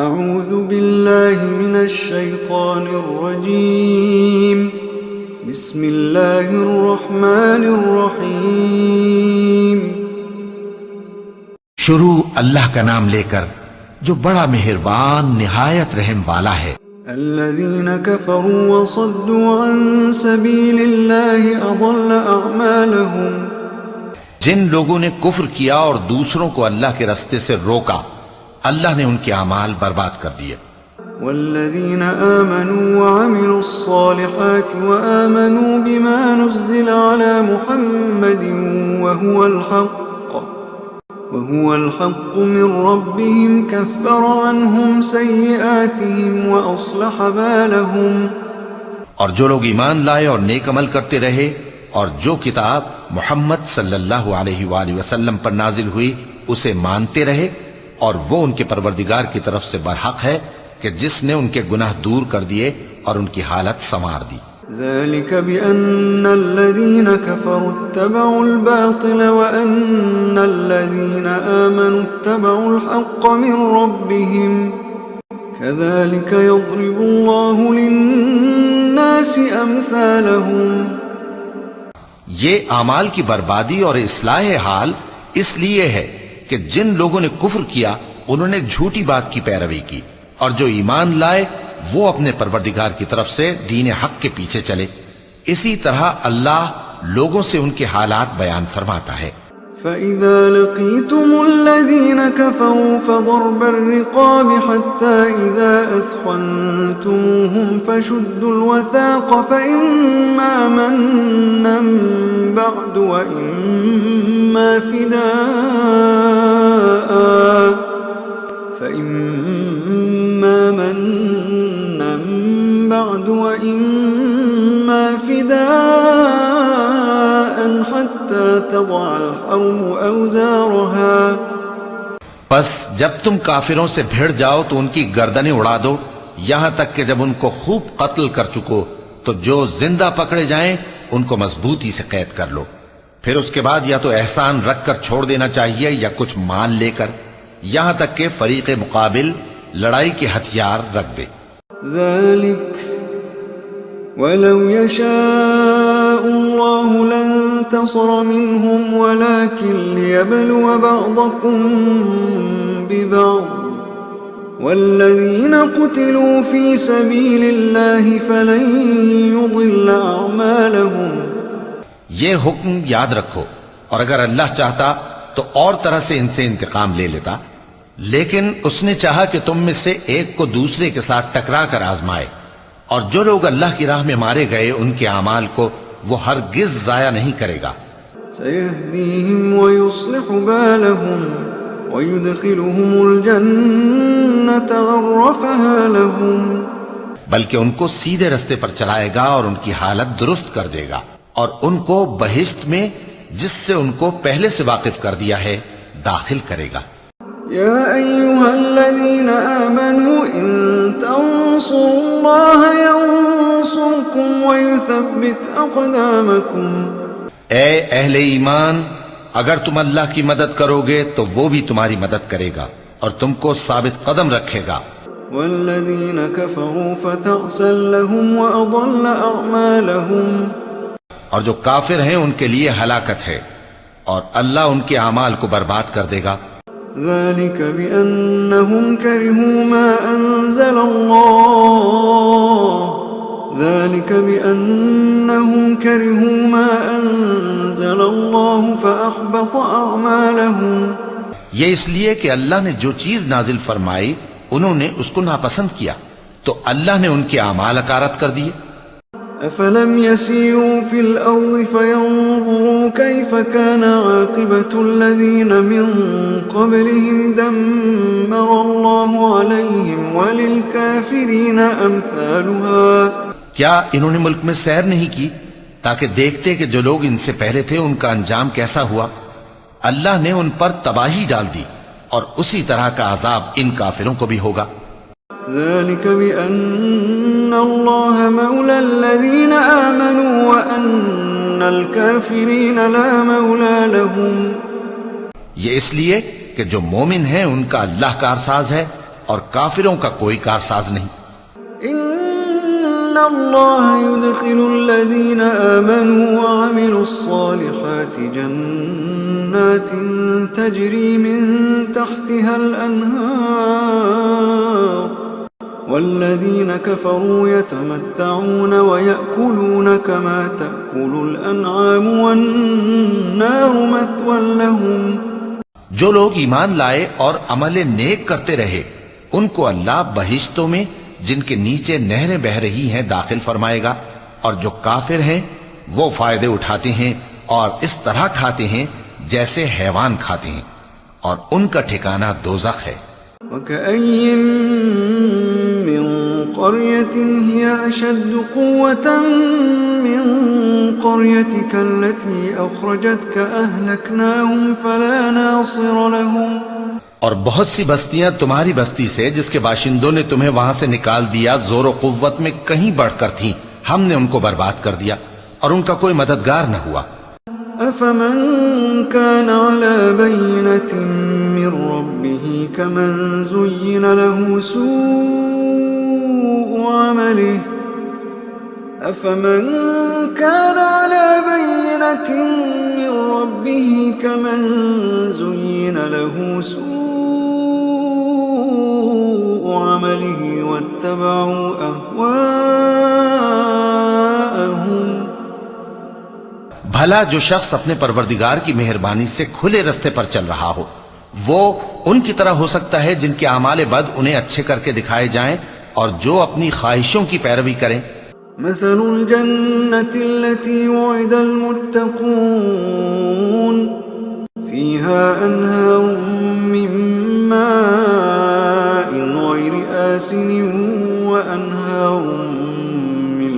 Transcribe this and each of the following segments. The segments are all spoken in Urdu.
اعوذ باللہ من الشیطان الرجیم بسم اللہ الرحمن الرحیم۔ شروع اللہ کا نام لے کر جو بڑا مہربان نہایت رحم والا ہے۔ الذین کفروا وصدوا عن سبیل اللہ اضل اعمالہم، جن لوگوں نے کفر کیا اور دوسروں کو اللہ کے راستے سے روکا، اللہ نے ان کے اعمال برباد کر دیے۔ والذین آمنوا وعملوا الصالحات وآمنوا بما نزل على محمد وهو الحق من ربهم كفر عنهم سيئاتهم وأصلح بالهم۔ اور جو لوگ ایمان لائے اور نیک عمل کرتے رہے اور جو کتاب محمد صلی اللہ علیہ وآلہ وسلم پر نازل ہوئی اسے مانتے رہے، اور وہ ان کے پروردگار کی طرف سے برحق ہے کہ جس نے ان کے گناہ دور کر دیے اور ان کی حالت سنوار دی۔ ذلك بأن الذين كفروا اتبعوا الباطل وأن الذين آمنوا اتبعوا الحق من ربهم كذلك يضرب الله للناس أمثالهم۔ یہ اعمال کی بربادی اور اصلاح حال اس لیے ہے کہ جن لوگوں نے کفر کیا انہوں نے جھوٹی بات کی پیروی کی، اور جو ایمان لائے وہ اپنے پروردگار کی طرف سے دین حق کے پیچھے چلے۔ اسی طرح اللہ لوگوں سے ان کے حالات بیان فرماتا ہے۔ فَإِذَا لَقِيتُمُ الَّذِينَ كَفَرُوا فَضَرْبَ الرِّقَابِ حَتَّى إِذَا أَثْخَنْتُمُوهُمْ فَشُدُّوا الْوَثَاقَ فَإِمَّا مَنًّا بَعْدُ وَإِمَّا فِدَاءً حَتَّى تَضَعَ الْحَرْبُ أَوْزَارَهَا۔ پس جب تم کافروں سے بھیڑ جاؤ تو ان کی گردنیں اڑا دو، یہاں تک کہ جب ان کو خوب قتل کر چکو تو جو زندہ پکڑے جائیں ان کو مضبوطی سے قید کر لو۔ پھر اس کے بعد یا تو احسان رکھ کر چھوڑ دینا چاہیے یا کچھ مال لے کر، یہاں تک کہ فریق مقابل لڑائی کے ہتھیار رکھ دے۔ ذلك ولو يشاء الله لانتصر منهم ولكن ليبلو بعضكم ببعض والذين قتلوا في سبيل الله فلن يضل أعمالهم۔ یہ حکم یاد رکھو، اور اگر اللہ چاہتا تو اور طرح سے ان سے انتقام لے لیتا، لیکن اس نے چاہا کہ تم میں سے ایک کو دوسرے کے ساتھ ٹکرا کر آزمائے، اور جو لوگ اللہ کی راہ میں مارے گئے ان کے اعمال کو وہ ہرگز ضائع نہیں کرے گا۔ سيهديهم ويصلح بالهم ويدخلهم الجنة عرفها لهم۔ بلکہ ان کو سیدھے رستے پر چلائے گا اور ان کی حالت درست کر دے گا، اور ان کو بہشت میں جس سے ان کو پہلے سے واقف کر دیا ہے داخل کرے گا۔ يا أيها الذين آمنوا إن تنصروا الله ينصركم ويثبت أقدامكم۔ اے اہل ایمان، اگر تم اللہ کی مدد کرو گے تو وہ بھی تمہاری مدد کرے گا اور تم کو ثابت قدم رکھے گا۔ والذين كفروا فتعسا لهم وأضل أعمالهم۔ اور جو کافر ہیں ان کے لیے ہلاکت ہے، اور اللہ ان کے اعمال کو برباد کر دے گا۔ ذلك بأنهم كرهوا ما أنزل الله فأحبط أعمالهم۔ یہ اس لیے کہ اللہ نے جو چیز نازل فرمائی انہوں نے اس کو ناپسند کیا تو اللہ نے ان کے اعمال اکارت کر دیے۔ أفلم يسيروا في الأرض فينظروا كيف كان عاقبة الذين من قبلهم دمر الله عليهم وللكافرين أمثالها۔ کیا انہوں نے ملک میں سیر نہیں کی تاکہ دیکھتے کہ جو لوگ ان سے پہلے تھے ان کا انجام کیسا ہوا؟ اللہ نے ان پر تباہی ڈال دی، اور اسی طرح کا عذاب ان کافروں کو بھی ہوگا۔ ذلك بأن الله مولى الذين آمنوا وأن الكافرين لا مولى لهم۔ یہ اس لیے کہ جو مومن ہیں ان کا اللہ کارساز ہے اور کافروں کا کوئی کارساز نہیں۔ إن الله يدخل الذين آمنوا وعملوا الصالحات جنات تجري من تحتها الأنهار والذين كفروا يتمتعون ويأكلون كما تأكل الأنعام والنار مثوى لهم۔ جو لوگ ایمان لائے اور عمل نیک کرتے رہے ان کو اللہ بہشتوں میں جن کے نیچے نہریں بہ رہی ہیں داخل فرمائے گا، اور جو کافر ہیں وہ فائدے اٹھاتے ہیں اور اس طرح کھاتے ہیں جیسے حیوان کھاتے ہیں، اور ان کا ٹھکانہ دوزخ ہے۔ وَكَأَيٍّ مِّن قَرْيَةٍ هِيَ أَشَدُّ قُوَّةً مِّن قَرْيَتِكَ الَّتِي أَخْرَجَتْكَ أَهْلَكْنَاهُمْ فَلَا نَاصِرَ لَهُمْ۔ اور بہت سی بستیاں تمہاری بستی سے جس کے باشندوں نے تمہیں وہاں سے نکال دیا زور و قوت میں کہیں بڑھ کر تھیں، ہم نے ان کو برباد کر دیا اور ان کا کوئی مددگار نہ ہوا۔ أَفَمَن كَانَ عَلَى بَيِّنَةٍ مِّن رَّبِّهِ كَمَن زُيِّنَ لَهُ سُوءُ عَمَلِهِ أَفَمَن كَانَ عَلَى بَيِّنَةٍ مِّن رَّبِّهِ كَمَن زُيِّنَ لَهُ سُوءُ عَمَلِهِ وَاتَّبَعُوا أَهْوَاءَهُمْ۔ بھلا جو شخص اپنے پروردگار کی مہربانی سے کھلے رستے پر چل رہا ہو وہ ان کی طرح ہو سکتا ہے جن کے اعمال بد انہیں اچھے کر کے دکھائے جائیں اور جو اپنی خواہشوں کی پیروی کریں۔ مثل الجنة التي وعد المتقون فيها أنهار من ماء غير آسن وأنهار من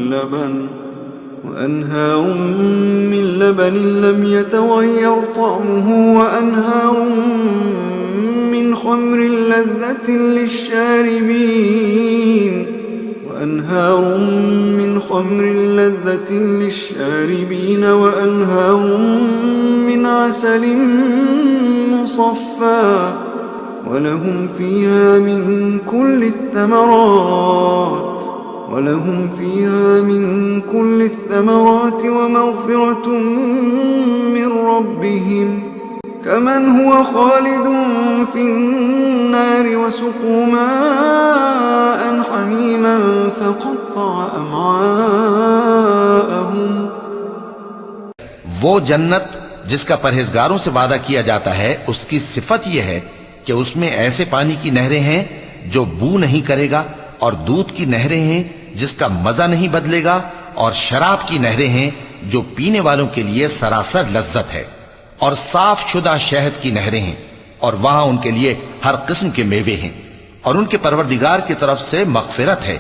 لبن لم يتغير طعمه وأنهار من خمر لذة للشاربين وأنهار من عسل مصفى ولهم فيها من كل الثمرات ومغفرة من ربهم كمن هو خالد في النار وسقوا ماء حميما فقطع أمعاءهم۔ وہ جنت جس کا پرہیزگاروں سے وعدہ کیا جاتا ہے اس کی صفت یہ ہے کہ اس میں ایسے پانی کی نہریں ہیں جو بو نہیں کرے گا، اور دودھ کی نہریں ہیں جس کا مزہ نہیں بدلے گا، اور شراب کی نہریں ہیں جو پینے والوں کے لیے سراسر لذت ہے، اور صاف شدہ شہد کی نہریں ہیں، اور وہاں ان کے لیے ہر قسم کے میوے ہیں، اور ان کے پروردگار کی طرف سے مغفرت ہے۔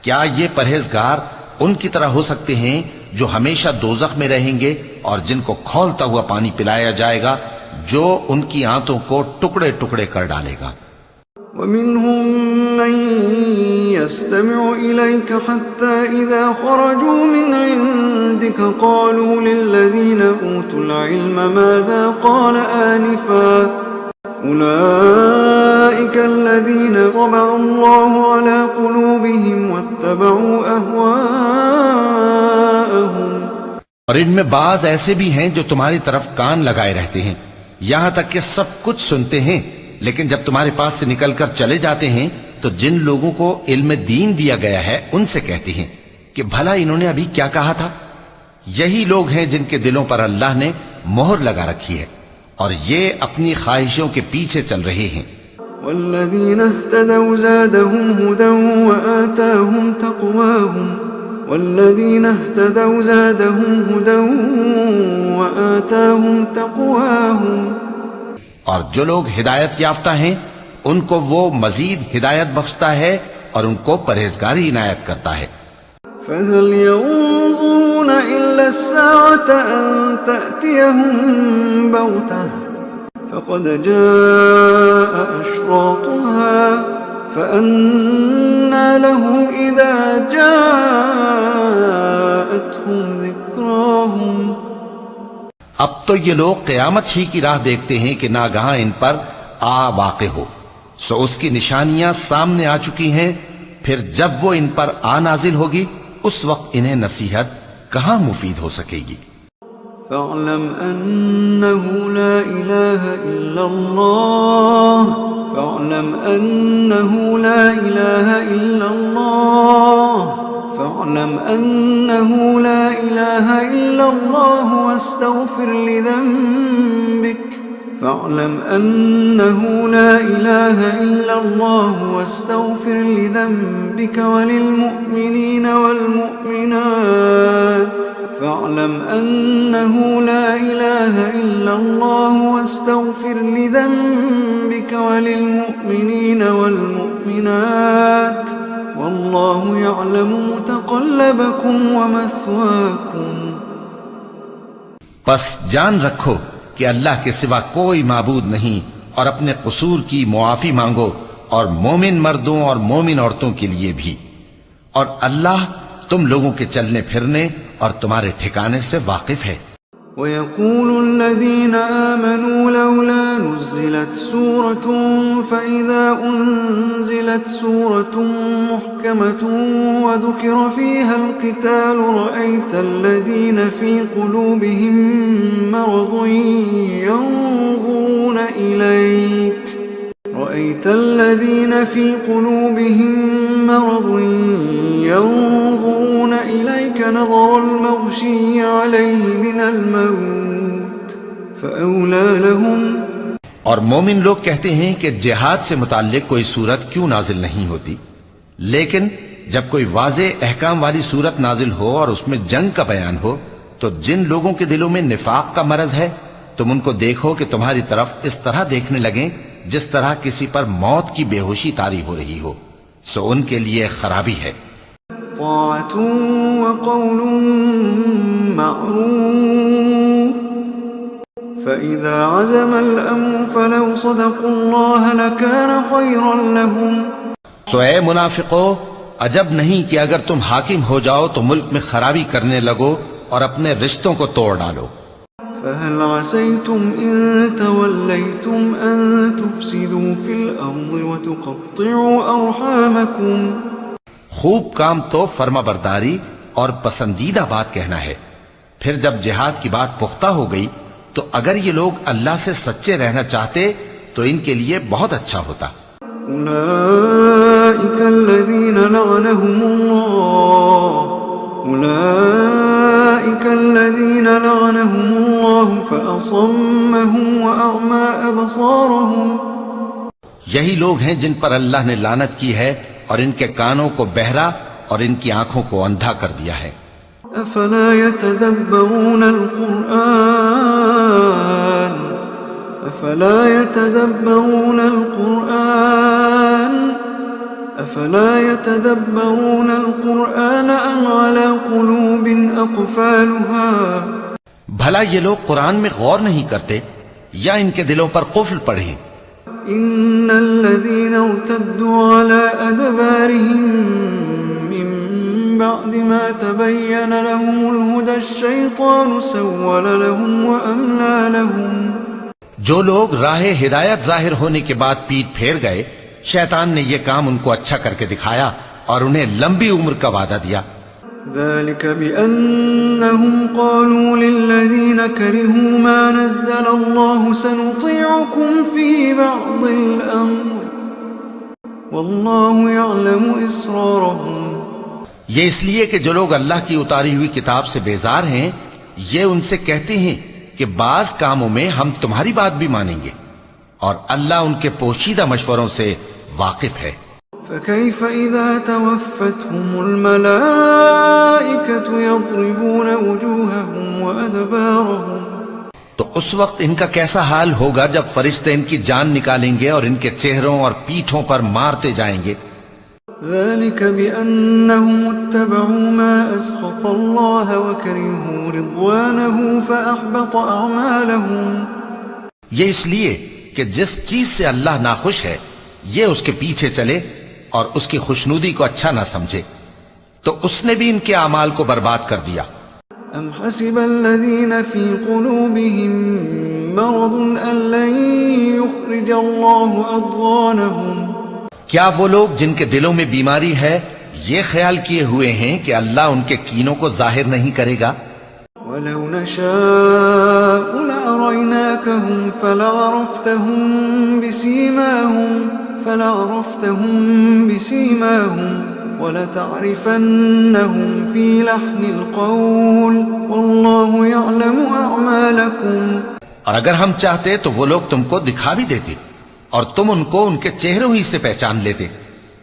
کیا یہ پرہیزگار ان کی طرح ہو سکتے ہیں جو ہمیشہ دوزخ میں رہیں گے اور جن کو کھولتا ہوا پانی پلایا جائے گا جو ان کی آنتوں کو ٹکڑے ٹکڑے کر ڈالے گا۔ ومنهم من يستمع إليك حتى إذا خرجوا من عندك قالوا للذين أوتوا العلم ماذا قال آنفا أولئك الذين طبع الله على قلوبهم واتبعوا أهواءهم۔ اور ان میں بعض ایسے بھی ہیں جو تمہاری طرف کان لگائے رہتے ہیں یہاں تک کہ سب کچھ سنتے ہیں، لیکن جب تمہارے پاس سے نکل کر چلے جاتے ہیں تو جن لوگوں کو علم دین دیا گیا ہے ان سے کہتے ہیں کہ بھلا انہوں نے ابھی کیا کہا تھا۔ یہی لوگ ہیں جن کے دلوں پر اللہ نے مہر لگا رکھی ہے اور یہ اپنی خواہشوں کے پیچھے چل رہے ہیں۔ والذین اہتدوا زادهم هدى وآتاهم تقواهم والذین اہتدوا زادهم هدى وآتاهم تقواهم۔ اور جو لوگ ہدایت یافتہ ہیں ان کو وہ مزید ہدایت بخشتا ہے اور ان کو پرہیزگاری عنایت کرتا ہے۔ فَهَلْ يَنظُرُونَ إِلَّا السَّاعَةَ أَن تَأْتِيَهُم بَغْتَةً فَقَدْ جَاءَ أَشْرَاطُهَا فَأَنَّىٰ لَهُمْ إِذَا جَاءَتْهُمْ ذِكْرَاهُمْ۔ اب تو یہ لوگ قیامت ہی کی راہ دیکھتے ہیں کہ ناگہاں ان پر آ واقع ہو۔ سو اس کی نشانیاں سامنے آ چکی ہیں، پھر جب وہ ان پر آ نازل ہوگی اس وقت انہیں نصیحت کہاں مفید ہو سکے گی۔ فاعلم أنه لا إله إلا الله فاعلم أنه لا إله إلا الله فاعلم أنه لا إله إلا الله واستغفر لذنبك فاعلم أنه لا إله إلا الله واستغفر لذنبك وللمؤمنين والمؤمنات فاعلم أنه لا إله إلا الله واستغفر لذنبك وللمؤمنين والمؤمنات والله يعلم متقلبكم ومثواكم۔ پس جان رکھو کہ اللہ کے سوا کوئی معبود نہیں، اور اپنے قصور کی معافی مانگو، اور مومن مردوں اور مومن عورتوں کے لیے بھی، اور اللہ تم لوگوں کے چلنے پھرنے اور تمہارے ٹھکانے سے واقف ہے۔ وَيَقُولُ الَّذِينَ آمَنُوا لَوْلَا نُزِّلَتْ سُورَةٌ فَإِذَا أُنزِلَتْ سُورَةٌ مُحْكَمَةٌ وَذُكِرَ فِيهَا الْقِتَالُ رَأَيْتَ الَّذِينَ فِي قُلُوبِهِم مَّرَضٌ يَنظُرُونَ إِلَيْكَ نَظَرَ الْمَغْشِيِّ عَلَيْهِ مِنَ الْمَوْتِ فَأَوْلَى لَهُمْ۔ اور مومن لوگ کہتے ہیں کہ جہاد سے متعلق کوئی صورت کیوں نازل نہیں ہوتی، لیکن جب کوئی واضح احکام والی صورت نازل ہو اور اس میں جنگ کا بیان ہو تو جن لوگوں کے دلوں میں نفاق کا مرض ہے تم ان کو دیکھو کہ تمہاری طرف اس طرح دیکھنے لگیں جس طرح کسی پر موت کی بے ہوشی طاری ہو رہی ہو، سو ان کے لیے خرابی ہے۔ طاعة وقول معروف فإذا عزم الأمر فلو صدقوا الله لكان خيرا لهم۔ سو اے منافقو، عجب نہیں کہ اگر تم حاکم ہو جاؤ تو ملک میں خرابی کرنے لگو اور اپنے رشتوں کو توڑ ڈالو۔ فهل عسيتم إن توليتم أن تفسدوا في الأرض وتقطعوا أرحامكم۔ خوب کام تو فرما برداری اور پسندیدہ بات کہنا ہے، پھر جب جہاد کی بات پختہ ہو گئی تو اگر یہ لوگ اللہ سے سچے رہنا چاہتے تو ان کے لیے بہت اچھا ہوتا۔ أولئك الذين لعنهم الله فأصمهم وأعمى أبصارهم۔ یہی لوگ ہیں جن پر اللہ نے لعنت کی ہے اور ان کے کانوں کو بہرا اور ان کی آنکھوں کو اندھا کر دیا ہے۔ أفلا يتدبرون القرآن أم على قلوب أقفالها۔ بھلا یہ لوگ قرآن میں غور نہیں کرتے یا ان کے دلوں پر قفل پڑے؟ إن الذين ارتدوا على أدبارهم من بعد ما تبين لهم الهدى الشيطان سول لهم وأملى لهم۔ جو لوگ راہ ہدایت ظاہر ہونے کے بعد پیٹ پھیر گئے، شیطان نے یہ کام ان کو اچھا کر کے دکھایا اور انہیں لمبی عمر کا وعدہ دیا۔ ذلك بأنهم قالوا للذين كرهوا ما نزل الله سنطيعكم في بعض الأمر والله يعلم إسرارهم۔ یہ اس لیے کہ جو لوگ اللہ کی اتاری ہوئی کتاب سے بیزار ہیں یہ ان سے کہتے ہیں کہ بعض کاموں میں ہم تمہاری بات بھی مانیں گے، اور اللہ ان کے پوشیدہ مشوروں سے واقف ہے۔ فكيف إذا توفتهم الملائكة يضربون وجوههم وأدبارهم۔ تو اس وقت ان کا کیسا حال ہوگا جب فرشتے ان کی جان نکالیں گے اور ان کے چہروں اور پیٹھوں پر مارتے جائیں گے۔ ذلك بأنهم اتبعوا ما أسخط الله وكرهوا رضوانه فأحبط أعمالهم۔ یہ اس لیے کہ جس چیز سے اللہ ناخوش ہے یہ اس کے پیچھے چلے اور اس کی خوشنودی کو اچھا نہ سمجھے تو اس نے بھی ان کے اعمال کو برباد کر دیا۔ أم حسب الذين في قلوبهم مرض أن لن يخرج الله أضغانهم کیا وہ لوگ جن کے دلوں میں بیماری ہے یہ خیال کیے ہوئے ہیں کہ اللہ ان کے کینوں کو ظاہر نہیں کرے گا؟ ولو نشاء لأريناكهم فلعرفتهم بسيماهم ولتعرفنهم في لحن القول والله يعلم أعمالكم. اور اگر ہم چاہتے تو وہ لوگ تم کو دکھا بھی دیتے اور تم ان کو ان کے چہروں ہی سے پہچان لیتے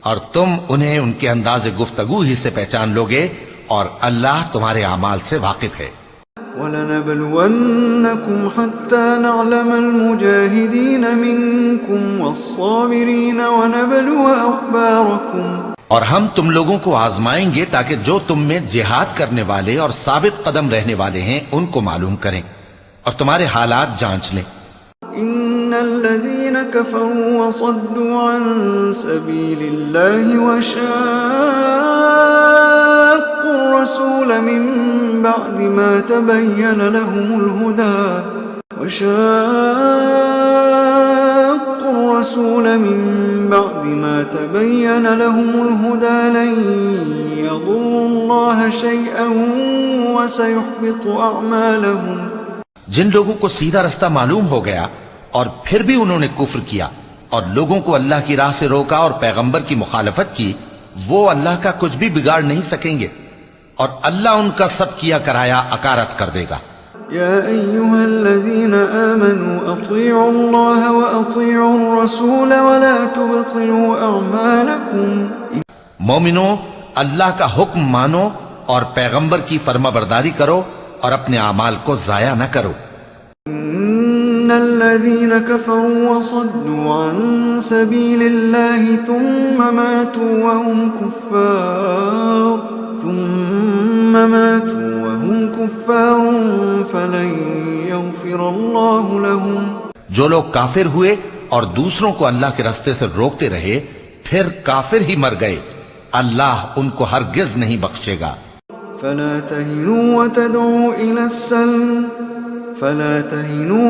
اور تم انہیں ان کے انداز گفتگو ہی سے پہچان لوگے اور اللہ تمہارے اعمال سے واقف ہے. وَلَنَبْلُوَنَّكُمْ حَتَّى نَعْلَمَ الْمُجَاهِدِينَ مِنكُمْ وَالصَّابِرِينَ وَنَبْلُوَ أَخْبَارَكُمْ. اور ہم تم لوگوں کو آزمائیں گے تاکہ جو تم میں جہاد کرنے والے اور ثابت قدم رہنے والے ہیں ان کو معلوم کریں اور تمہارے حالات جانچ لیں. إن الذين كفروا وصدوا عن سبيل الله وشاقوا الرسول من بعد ما تبين لهم الهدى لن يضروا الله شيئا وسيحبط أعمالهم. جن لوگوں کو سیدھا رستہ معلوم ہو گیا اور پھر بھی انہوں نے کفر کیا اور لوگوں کو اللہ کی راہ سے روکا اور پیغمبر کی مخالفت کی وہ اللہ کا کچھ بھی بگاڑ نہیں سکیں گے اور اللہ ان کا سب کیا کرایا اکارت کر دے گا. يا أيها الذين آمنوا أطيعوا الله وأطيعوا الرسول ولا تبطلوا أعمالكم. مومنو اللہ کا حکم مانو اور پیغمبر کی فرما برداری کرو اور اپنے اعمال کو ضائع نہ کرو. ان الذين كفروا وصدوا عن سبيل الله ثم ماتوا وهم كفار فلن يغفر الله لهم. جو لوگ کافر ہوئے اور دوسروں کو اللہ کے راستے سے روکتے رہے پھر کافر ہی مر گئے اللہ ان کو ہرگز نہیں بخشے گا. فلا تهنوا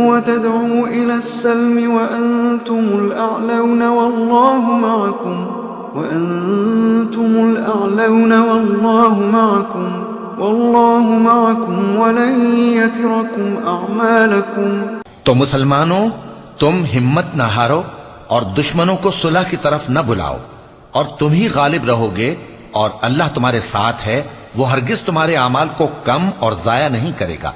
وتدعوا إلى السلم وأنتم الأعلون والله معكم ولن يتركم أعمالكم. تو مسلمانوں تم ہمت نہ ہارو اور دشمنوں کو صلح کی طرف نہ بلاؤ اور تم ہی غالب رہو گے اور اللہ تمہارے ساتھ ہے وہ ہرگز تمہارے اعمال کو کم اور ضائع نہیں کرے گا.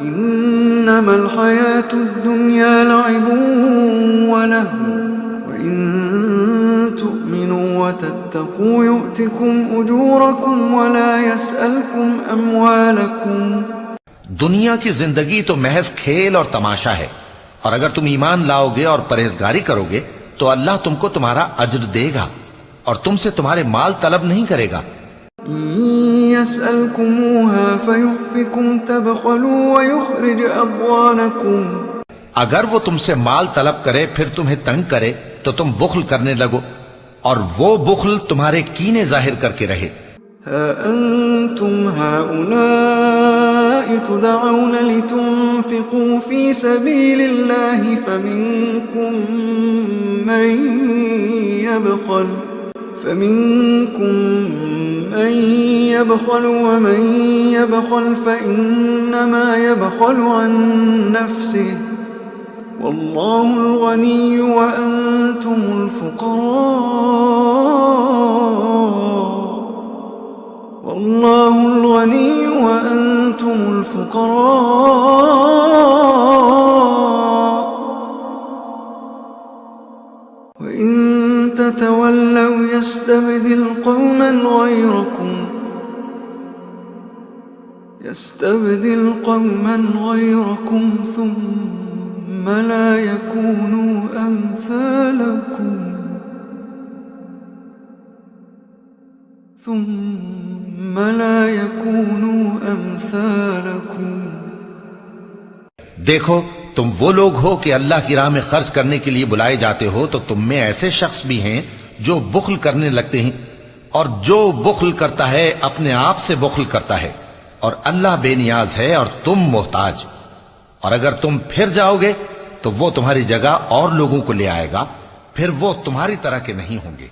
انما الحياة الدنيا لعب ولهو وإن تؤمنوا وتتقوا يؤتكم أجوركم ولا يسألكم أموالكم. دنیا کی زندگی تو محض کھیل اور تماشا ہے اور اگر تم ایمان لاؤ گے اور پرہیزگاری کرو گے تو اللہ تم کو تمہارا اجر دے گا اور تم سے تمہارے مال طلب نہیں کرے گا. يسألكموها فيحفكم تبخلوا ويخرج أضغانكم. اگر وہ تم سے مال طلب کرے پھر تمہیں تنگ کرے تو تم بخل کرنے لگو اور وہ بخل تمہارے کینے ظاہر کر کے رہے. ها أنتم هؤلاء تدعون لتنفقوا في سبيل الله فمنكم من يبخل ومن يبخل فإنما يبخل عن نفسه والله الغني وأنتم الفقراء وإن تتولوا يستبدل قوما غيركم ثم لا يكونوا أمثالكم. دیکھو تم وہ لوگ ہو کہ اللہ کی راہ میں خرچ کرنے کے لیے بلائے جاتے ہو تو تم میں ایسے شخص بھی ہیں جو بخل کرنے لگتے ہیں اور جو بخل کرتا ہے اپنے آپ سے بخل کرتا ہے اور اللہ بے نیاز ہے اور تم محتاج اور اگر تم پھر جاؤ گے تو وہ تمہاری جگہ اور لوگوں کو لے آئے گا، پھر وہ تمہاری طرح کے نہیں ہوں گے۔